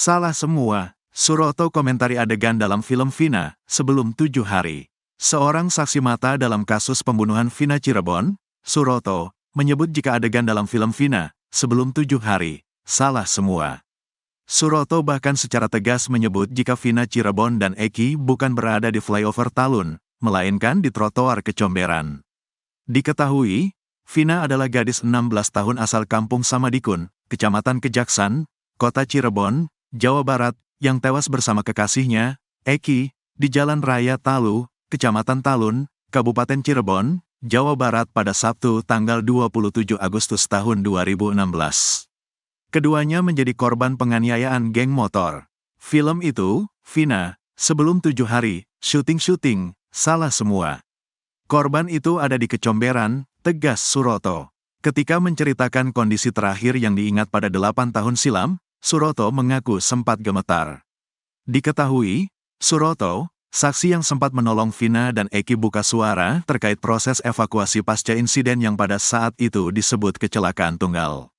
Salah semua. Suroto komentari adegan dalam film Vina, sebelum 7 hari. Seorang saksi mata dalam kasus pembunuhan Vina Cirebon, Suroto, menyebut jika adegan dalam film Vina, sebelum 7 hari, salah semua. Suroto bahkan secara tegas menyebut jika Vina Cirebon dan Eki bukan berada di flyover Talun, melainkan di trotoar Kecomberan. Diketahui, Vina adalah gadis 16 tahun asal kampung Samadikun, Kecamatan Kejaksan, Kota Cirebon, Jawa Barat, yang tewas bersama kekasihnya, Eki, di Jalan Raya Talu, Kecamatan Talun, Kabupaten Cirebon, Jawa Barat pada Sabtu tanggal 27 Agustus tahun 2016. Keduanya menjadi korban penganiayaan geng motor. Film itu, Vina, sebelum 7 hari, syuting, salah semua. Korban itu ada di Kecomberan, tegas Suroto. Ketika menceritakan kondisi terakhir yang diingat pada 8 tahun silam, Suroto mengaku sempat gemetar. Diketahui, Suroto, saksi yang sempat menolong Vina dan Eki buka suara terkait proses evakuasi pasca insiden yang pada saat itu disebut kecelakaan tunggal.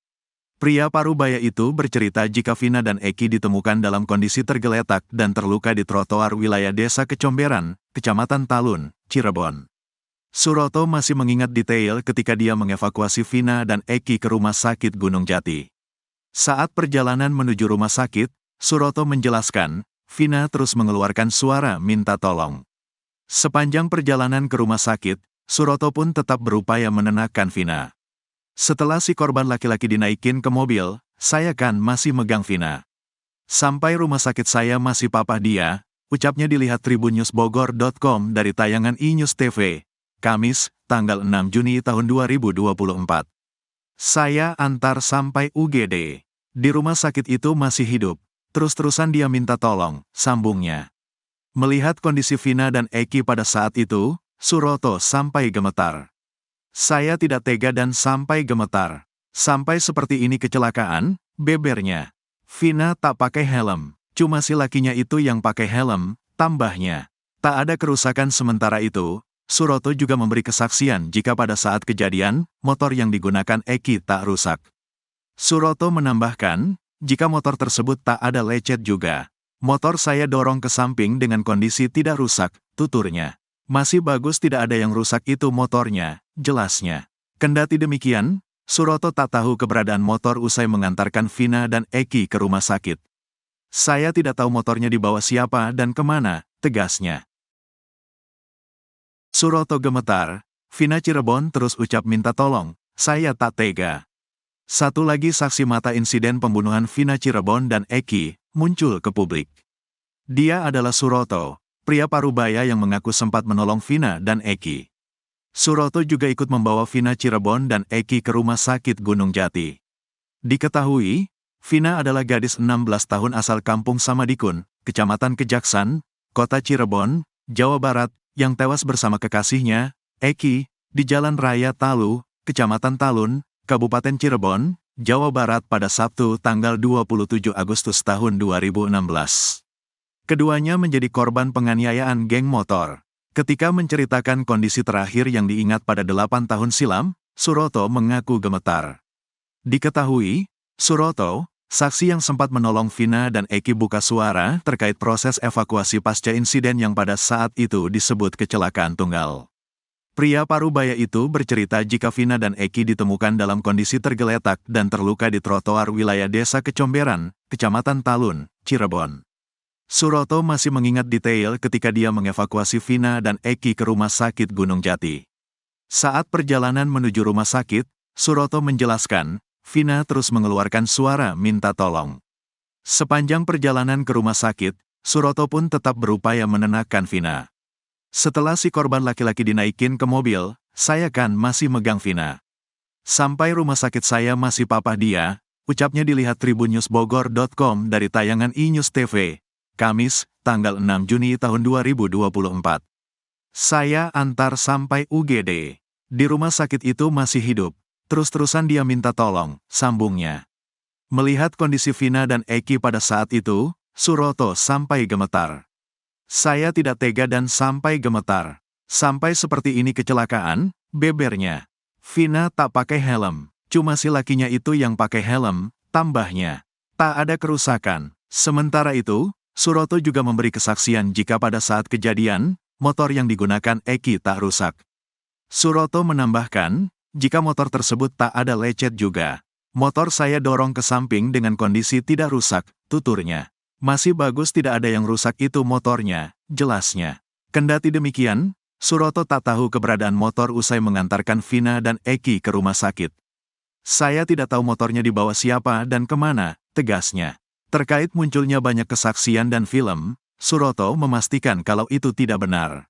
Pria parubaya itu bercerita jika Vina dan Eki ditemukan dalam kondisi tergeletak dan terluka di trotoar wilayah Desa Kecomberan, Kecamatan Talun, Cirebon. Suroto masih mengingat detail ketika dia mengevakuasi Vina dan Eki ke Rumah Sakit Gunung Jati. Saat perjalanan menuju rumah sakit, Suroto menjelaskan, Vina terus mengeluarkan suara minta tolong. Sepanjang perjalanan ke rumah sakit, Suroto pun tetap berupaya menenangkan Vina. Setelah si korban laki-laki dinaikin ke mobil, saya kan masih megang Vina. Sampai rumah sakit saya masih papah dia, ucapnya dilihat tribunnews.bogor.com dari tayangan iNews TV, Kamis, tanggal 6 Juni tahun 2024. Saya antar sampai UGD. Di rumah sakit itu masih hidup. Terus-terusan dia minta tolong, sambungnya. Melihat kondisi Vina dan Eki pada saat itu, Suroto sampai gemetar. Saya tidak tega dan sampai gemetar. Sampai seperti ini kecelakaan, bebernya. Vina tak pakai helm, cuma si lakinya itu yang pakai helm, tambahnya. Tak ada kerusakan sementara itu, Suroto juga memberi kesaksian jika pada saat kejadian, motor yang digunakan Eki tak rusak. Suroto menambahkan, jika motor tersebut tak ada lecet juga. Motor saya dorong ke samping dengan kondisi tidak rusak, tuturnya. Masih bagus tidak ada yang rusak itu motornya, jelasnya. Kendati demikian, Suroto tak tahu keberadaan motor usai mengantarkan Vina dan Eki ke rumah sakit. Saya tidak tahu motornya dibawa siapa dan kemana, tegasnya. Suroto gemetar, Vina Cirebon terus ucap minta tolong, saya tak tega. Satu lagi saksi mata insiden pembunuhan Vina Cirebon dan Eki, muncul ke publik. Dia adalah Suroto, pria parubaya yang mengaku sempat menolong Vina dan Eki. Suroto juga ikut membawa Vina Cirebon dan Eki ke Rumah Sakit Gunung Jati. Diketahui, Vina adalah gadis 16 tahun asal kampung Samadikun, Kecamatan Kejaksan, Kota Cirebon, Jawa Barat, yang tewas bersama kekasihnya, Eki, di Jalan Raya Talu, Kecamatan Talun, Kabupaten Cirebon, Jawa Barat pada Sabtu tanggal 27 Agustus tahun 2016. Keduanya menjadi korban penganiayaan geng motor. Ketika menceritakan kondisi terakhir yang diingat pada 8 tahun silam, Suroto mengaku gemetar. Diketahui, Suroto, saksi yang sempat menolong Vina dan Eki buka suara terkait proses evakuasi pasca insiden yang pada saat itu disebut kecelakaan tunggal. Pria parubaya itu bercerita jika Vina dan Eki ditemukan dalam kondisi tergeletak dan terluka di trotoar wilayah Desa Kecomberan, Kecamatan Talun, Cirebon. Suroto masih mengingat detail ketika dia mengevakuasi Vina dan Eki ke Rumah Sakit Gunung Jati. Saat perjalanan menuju rumah sakit, Suroto menjelaskan, Vina terus mengeluarkan suara minta tolong. Sepanjang perjalanan ke rumah sakit, Suroto pun tetap berupaya menenangkan Vina. Setelah si korban laki-laki dinaikin ke mobil, saya kan masih megang Vina. Sampai rumah sakit saya masih papah dia, ucapnya dilihat tribunnews.bogor.com dari tayangan iNews TV, Kamis, tanggal 6 Juni tahun 2024. Saya antar sampai UGD. Di rumah sakit itu masih hidup. Terus-terusan dia minta tolong, sambungnya. Melihat kondisi Vina dan Eki pada saat itu, Suroto sampai gemetar. Saya tidak tega dan sampai gemetar. Sampai seperti ini kecelakaan, bebernya. Vina tak pakai helm, cuma si lakinya itu yang pakai helm, tambahnya. Tak ada kerusakan Sementara itu, Suroto juga memberi kesaksian jika pada saat kejadian, motor yang digunakan Eki tak rusak. Suroto menambahkan, jika motor tersebut tak ada lecet juga. Motor saya dorong ke samping dengan kondisi tidak rusak, tuturnya. Masih bagus, tidak ada yang rusak itu motornya, jelasnya. Kendati demikian, Suroto tak tahu keberadaan motor usai mengantarkan Vina dan Eki ke rumah sakit. Saya tidak tahu motornya dibawa siapa dan kemana, tegasnya. Terkait munculnya banyak kesaksian dan film, Suroto memastikan kalau itu tidak benar.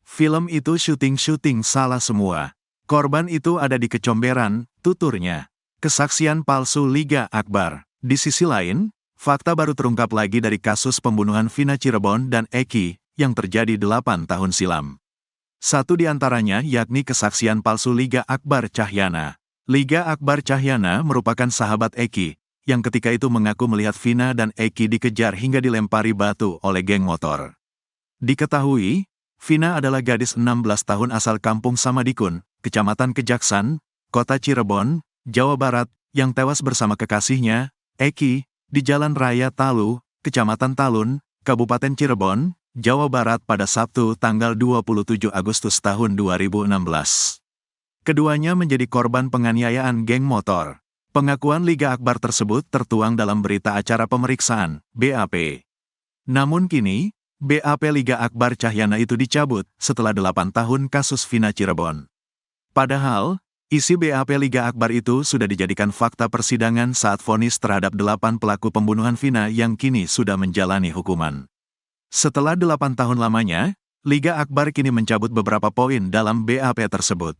Film itu syuting salah semua. Korban itu ada di Kecomberan, tuturnya. Kesaksian palsu Liga Akbar. Di sisi lain, fakta baru terungkap lagi dari kasus pembunuhan Vina Cirebon dan Eki yang terjadi 8 tahun silam. Satu di antaranya yakni kesaksian palsu Liga Akbar Cahyana. Liga Akbar Cahyana merupakan sahabat Eki, yang ketika itu mengaku melihat Vina dan Eki dikejar hingga dilempari batu oleh geng motor. Diketahui, Vina adalah gadis 16 tahun asal kampung Samadikun, Kecamatan Kejaksan, Kota Cirebon, Jawa Barat, yang tewas bersama kekasihnya, Eki, di Jalan Raya Talu, Kecamatan Talun, Kabupaten Cirebon, Jawa Barat pada Sabtu tanggal 27 Agustus tahun 2016. Keduanya menjadi korban penganiayaan geng motor. Pengakuan Liga Akbar tersebut tertuang dalam berita acara pemeriksaan, BAP. Namun kini, BAP Liga Akbar Cahyana itu dicabut setelah 8 tahun kasus Vina Cirebon. Padahal, isi BAP Liga Akbar itu sudah dijadikan fakta persidangan saat vonis terhadap 8 pelaku pembunuhan Vina yang kini sudah menjalani hukuman. Setelah 8 tahun lamanya, Liga Akbar kini mencabut beberapa poin dalam BAP tersebut.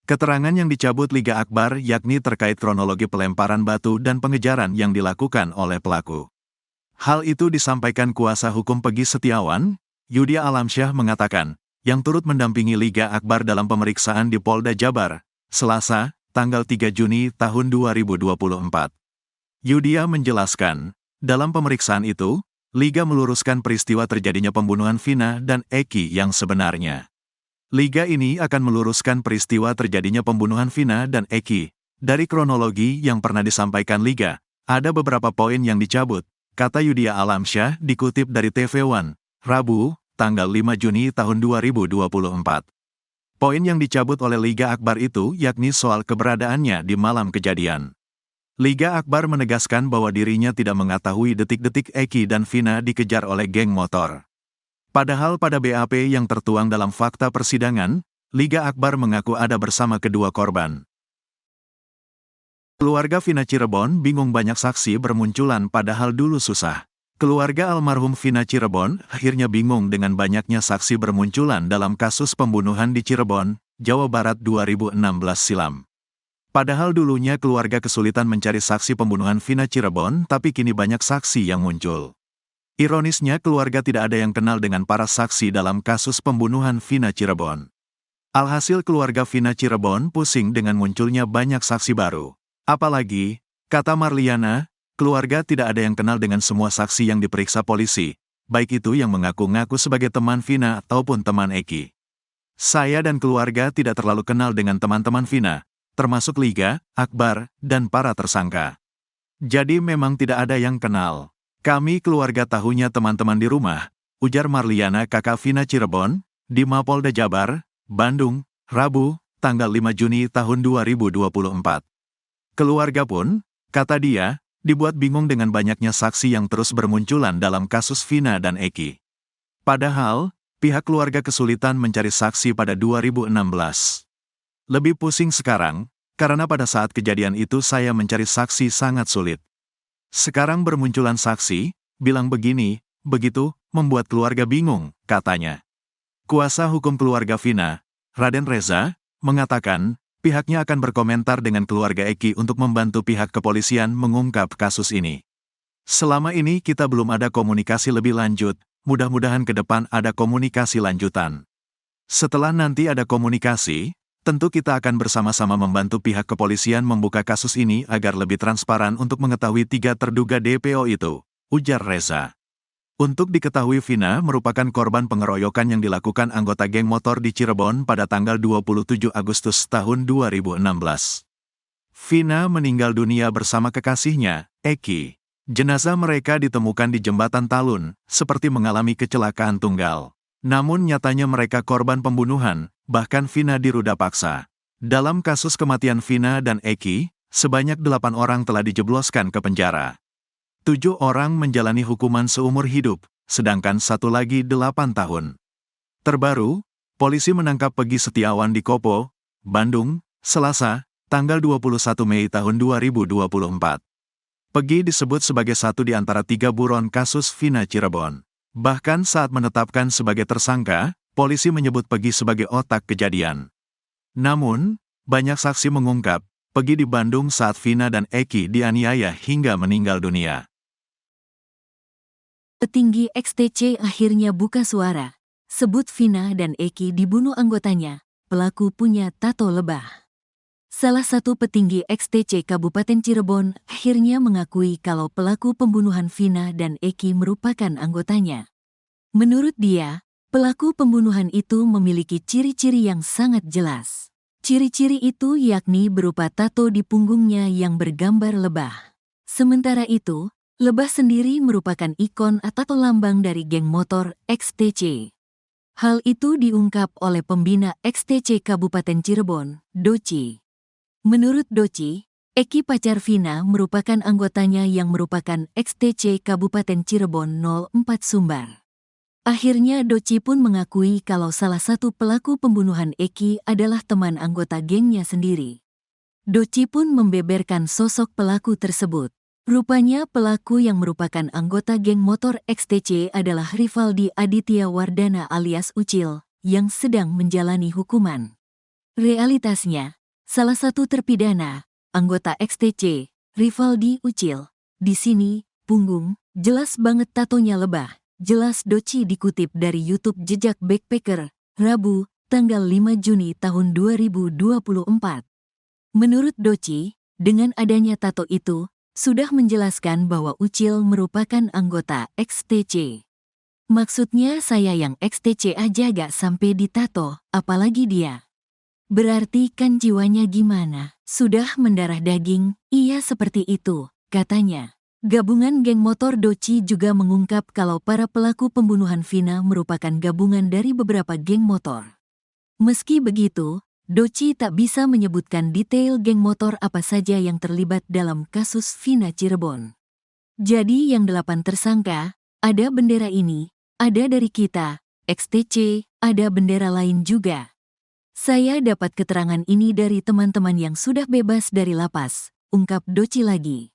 Keterangan yang dicabut Liga Akbar yakni terkait kronologi pelemparan batu dan pengejaran yang dilakukan oleh pelaku. Hal itu disampaikan kuasa hukum Pegi Setiawan, Yudia Alamsyah mengatakan, yang turut mendampingi Liga Akbar dalam pemeriksaan di Polda Jabar, Selasa, tanggal 3 Juni tahun 2024. Yudia menjelaskan, dalam pemeriksaan itu, Liga meluruskan peristiwa terjadinya pembunuhan Vina dan Eki yang sebenarnya. Liga ini akan meluruskan peristiwa terjadinya pembunuhan Vina dan Eki. Dari kronologi yang pernah disampaikan Liga, ada beberapa poin yang dicabut, kata Yudia Alamsyah dikutip dari TV One, Rabu, tanggal 5 Juni tahun 2024. Poin yang dicabut oleh Liga Akbar itu yakni soal keberadaannya di malam kejadian. Liga Akbar menegaskan bahwa dirinya tidak mengetahui detik-detik Eki dan Vina dikejar oleh geng motor. Padahal pada BAP yang tertuang dalam fakta persidangan, Liga Akbar mengaku ada bersama kedua korban. Keluarga Vina Cirebon bingung, banyak saksi bermunculan padahal dulu susah. Keluarga almarhum Vina Cirebon akhirnya bingung dengan banyaknya saksi bermunculan dalam kasus pembunuhan di Cirebon, Jawa Barat 2016 silam. Padahal dulunya keluarga kesulitan mencari saksi pembunuhan Vina Cirebon, tapi kini banyak saksi yang muncul. Ironisnya keluarga tidak ada yang kenal dengan para saksi dalam kasus pembunuhan Vina Cirebon. Alhasil keluarga Vina Cirebon pusing dengan munculnya banyak saksi baru. Apalagi, kata Marliana, keluarga tidak ada yang kenal dengan semua saksi yang diperiksa polisi, baik itu yang mengaku-ngaku sebagai teman Vina ataupun teman Eki. Saya dan keluarga tidak terlalu kenal dengan teman-teman Vina, termasuk Liga Akbar dan para tersangka. Jadi memang tidak ada yang kenal. Kami keluarga tahunya teman-teman di rumah, ujar Marliana kakak Vina Cirebon, di Mapolda Jabar, Bandung, Rabu, tanggal 5 Juni tahun 2024. Keluarga pun, kata dia, dibuat bingung dengan banyaknya saksi yang terus bermunculan dalam kasus Vina dan Eki. Padahal, pihak keluarga kesulitan mencari saksi pada 2016. Lebih pusing sekarang, karena pada saat kejadian itu saya mencari saksi sangat sulit. Sekarang bermunculan saksi, bilang begini, begitu, membuat keluarga bingung, katanya. Kuasa hukum keluarga Vina, Raden Reza, mengatakan, pihaknya akan berkomentar dengan keluarga Eki untuk membantu pihak kepolisian mengungkap kasus ini. Selama ini kita belum ada komunikasi lebih lanjut, mudah-mudahan ke depan ada komunikasi lanjutan. Setelah nanti ada komunikasi, tentu kita akan bersama-sama membantu pihak kepolisian membuka kasus ini agar lebih transparan untuk mengetahui 3 terduga DPO itu, ujar Reza. Untuk diketahui, Vina merupakan korban pengeroyokan yang dilakukan anggota geng motor di Cirebon pada tanggal 27 Agustus tahun 2016. Vina meninggal dunia bersama kekasihnya, Eki. Jenazah mereka ditemukan di jembatan Talun, seperti mengalami kecelakaan tunggal. Namun nyatanya mereka korban pembunuhan, bahkan Vina diruda paksa. Dalam kasus kematian Vina dan Eki, sebanyak 8 orang telah dijebloskan ke penjara. 7 orang menjalani hukuman seumur hidup, sedangkan satu lagi 8 tahun. Terbaru, polisi menangkap Peggy Setiawan di Kopo, Bandung, Selasa, tanggal 21 Mei tahun 2024. Peggy disebut sebagai satu di antara 3 buron kasus Vina Cirebon. Bahkan saat menetapkan sebagai tersangka, polisi menyebut Peggy sebagai otak kejadian. Namun, banyak saksi mengungkap, Peggy di Bandung saat Vina dan Eki dianiaya hingga meninggal dunia. Petinggi XTC akhirnya buka suara. Sebut Vina dan Eki dibunuh anggotanya, pelaku punya tato lebah. Salah satu petinggi XTC Kabupaten Cirebon akhirnya mengakui kalau pelaku pembunuhan Vina dan Eki merupakan anggotanya. Menurut dia, pelaku pembunuhan itu memiliki ciri-ciri yang sangat jelas. Ciri-ciri itu yakni berupa tato di punggungnya yang bergambar lebah. Sementara itu, lebah sendiri merupakan ikon atau lambang dari geng motor XTC. Hal itu diungkap oleh pembina XTC Kabupaten Cirebon, Doci. Menurut Doci, Eki pacar Vina merupakan anggotanya yang merupakan XTC Kabupaten Cirebon 04 Sumbar. Akhirnya Doci pun mengakui kalau salah satu pelaku pembunuhan Eki adalah teman anggota gengnya sendiri. Doci pun membeberkan sosok pelaku tersebut. Rupanya pelaku yang merupakan anggota geng motor XTC adalah Rivaldi Aditya Wardana alias Ucil, yang sedang menjalani hukuman. Realitasnya, salah satu terpidana, anggota XTC, Rivaldi Ucil. Di sini, punggung, jelas banget tatonya lebah. Jelas Doci dikutip dari YouTube Jejak Backpacker, Rabu, tanggal 5 Juni tahun 2024. Menurut Doci, dengan adanya tato itu, sudah menjelaskan bahwa Ucil merupakan anggota XTC. Maksudnya saya yang XTC aja gak sampai ditato, apalagi dia. Berarti kan jiwanya gimana? Sudah mendarah daging? Iya seperti itu, katanya. Gabungan geng motor Doci juga mengungkap kalau para pelaku pembunuhan Vina merupakan gabungan dari beberapa geng motor. Meski begitu, Doci tak bisa menyebutkan detail geng motor apa saja yang terlibat dalam kasus Vina Cirebon. Jadi yang 8 tersangka, ada bendera ini, ada dari kita, XTC, ada bendera lain juga. Saya dapat keterangan ini dari teman-teman yang sudah bebas dari lapas, ungkap Doci lagi.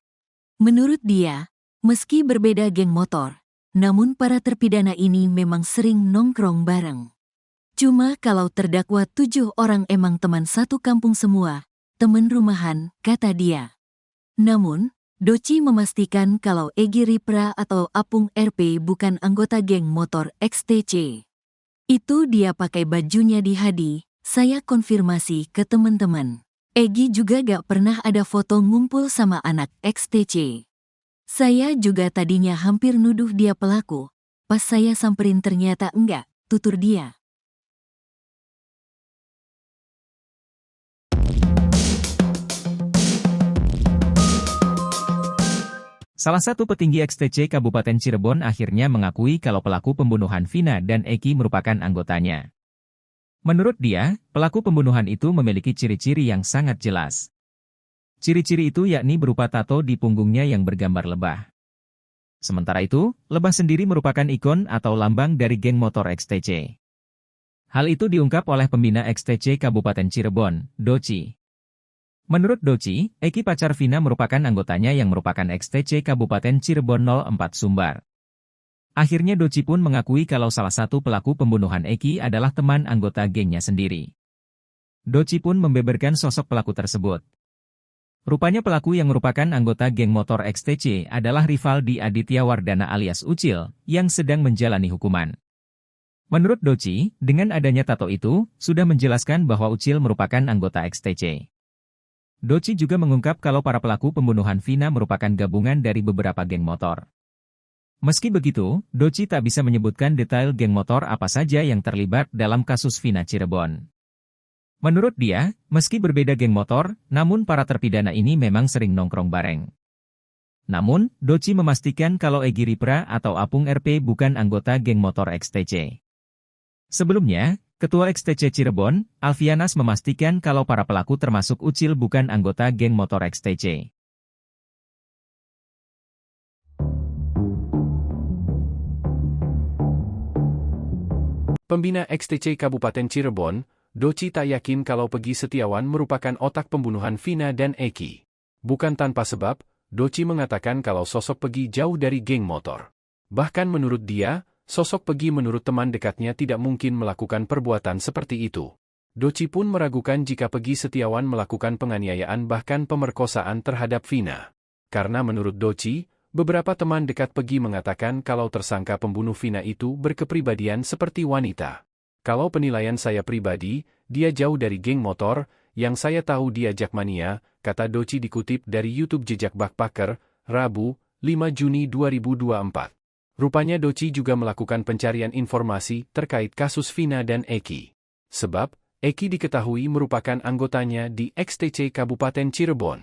Menurut dia, meski berbeda geng motor, namun para terpidana ini memang sering nongkrong bareng. Cuma kalau terdakwa 7 orang emang teman satu kampung semua, teman rumahan, kata dia. Namun, Doci memastikan kalau Egi Ripra atau Apung RP bukan anggota geng motor XTC. Itu dia pakai bajunya di Hadi, saya konfirmasi ke teman-teman. Egi juga gak pernah ada foto ngumpul sama anak XTC. Saya juga tadinya hampir nuduh dia pelaku, pas saya samperin ternyata enggak, tutur dia. Salah satu petinggi XTC Kabupaten Cirebon akhirnya mengakui kalau pelaku pembunuhan Vina dan Eki merupakan anggotanya. Menurut dia, pelaku pembunuhan itu memiliki ciri-ciri yang sangat jelas. Ciri-ciri itu yakni berupa tato di punggungnya yang bergambar lebah. Sementara itu, lebah sendiri merupakan ikon atau lambang dari geng motor XTC. Hal itu diungkap oleh pembina XTC Kabupaten Cirebon, Doci. Menurut Doci, Eki pacar Vina merupakan anggotanya yang merupakan XTC Kabupaten Cirebon 04 Sumbar. Akhirnya Doci pun mengakui kalau salah satu pelaku pembunuhan Eki adalah teman anggota gengnya sendiri. Doci pun membeberkan sosok pelaku tersebut. Rupanya pelaku yang merupakan anggota geng motor XTC adalah Rivaldi Aditya Wardana alias Ucil, yang sedang menjalani hukuman. Menurut Doci, dengan adanya tato itu, sudah menjelaskan bahwa Ucil merupakan anggota XTC. Doci juga mengungkap kalau para pelaku pembunuhan Vina merupakan gabungan dari beberapa geng motor. Meski begitu, Doci tak bisa menyebutkan detail geng motor apa saja yang terlibat dalam kasus Vina Cirebon. Menurut dia, meski berbeda geng motor, namun para terpidana ini memang sering nongkrong bareng. Namun, Doci memastikan kalau Egy Ripra atau Apung RP bukan anggota geng motor XTC. Sebelumnya, Ketua XTC Cirebon, Alfianas memastikan kalau para pelaku termasuk Ucil bukan anggota geng motor XTC. Pembina XTC Kabupaten Cirebon, Doci tak yakin kalau Peggy Setiawan merupakan otak pembunuhan Vina dan Eki. Bukan tanpa sebab, Doci mengatakan kalau sosok Peggy jauh dari geng motor. Bahkan menurut dia, sosok Peggy menurut teman dekatnya tidak mungkin melakukan perbuatan seperti itu. Doci pun meragukan jika Peggy Setiawan melakukan penganiayaan bahkan pemerkosaan terhadap Vina. Karena menurut Doci, beberapa teman dekat Peggy mengatakan kalau tersangka pembunuh Vina itu berkepribadian seperti wanita. Kalau penilaian saya pribadi, dia jauh dari geng motor, yang saya tahu dia jakmania, kata Doci dikutip dari YouTube Jejak Backpacker, Rabu, 5 Juni 2024. Rupanya Doci juga melakukan pencarian informasi terkait kasus Vina dan Eki. Sebab, Eki diketahui merupakan anggotanya di XTC Kabupaten Cirebon.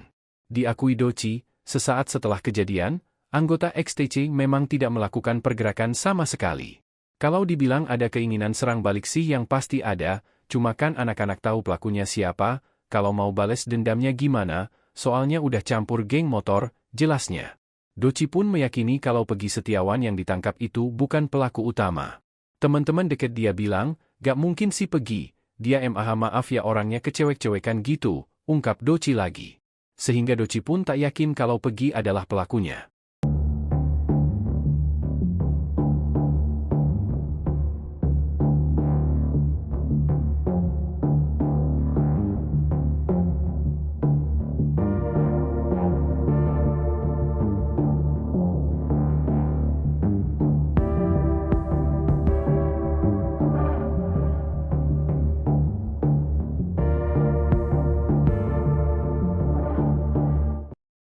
Diakui Doci, sesaat setelah kejadian, anggota XTC memang tidak melakukan pergerakan sama sekali. Kalau dibilang ada keinginan serang balik sih yang pasti ada, cuma kan anak-anak tahu pelakunya siapa, kalau mau bales dendamnya gimana, soalnya udah campur geng motor, jelasnya. Doci pun meyakini kalau Peggy Setiawan yang ditangkap itu bukan pelaku utama. Teman-teman deket dia bilang, gak mungkin si Peggy, dia maaf ya orangnya kecewek-cewekan gitu, ungkap Doci lagi. Sehingga Doci pun tak yakin kalau Peggy adalah pelakunya.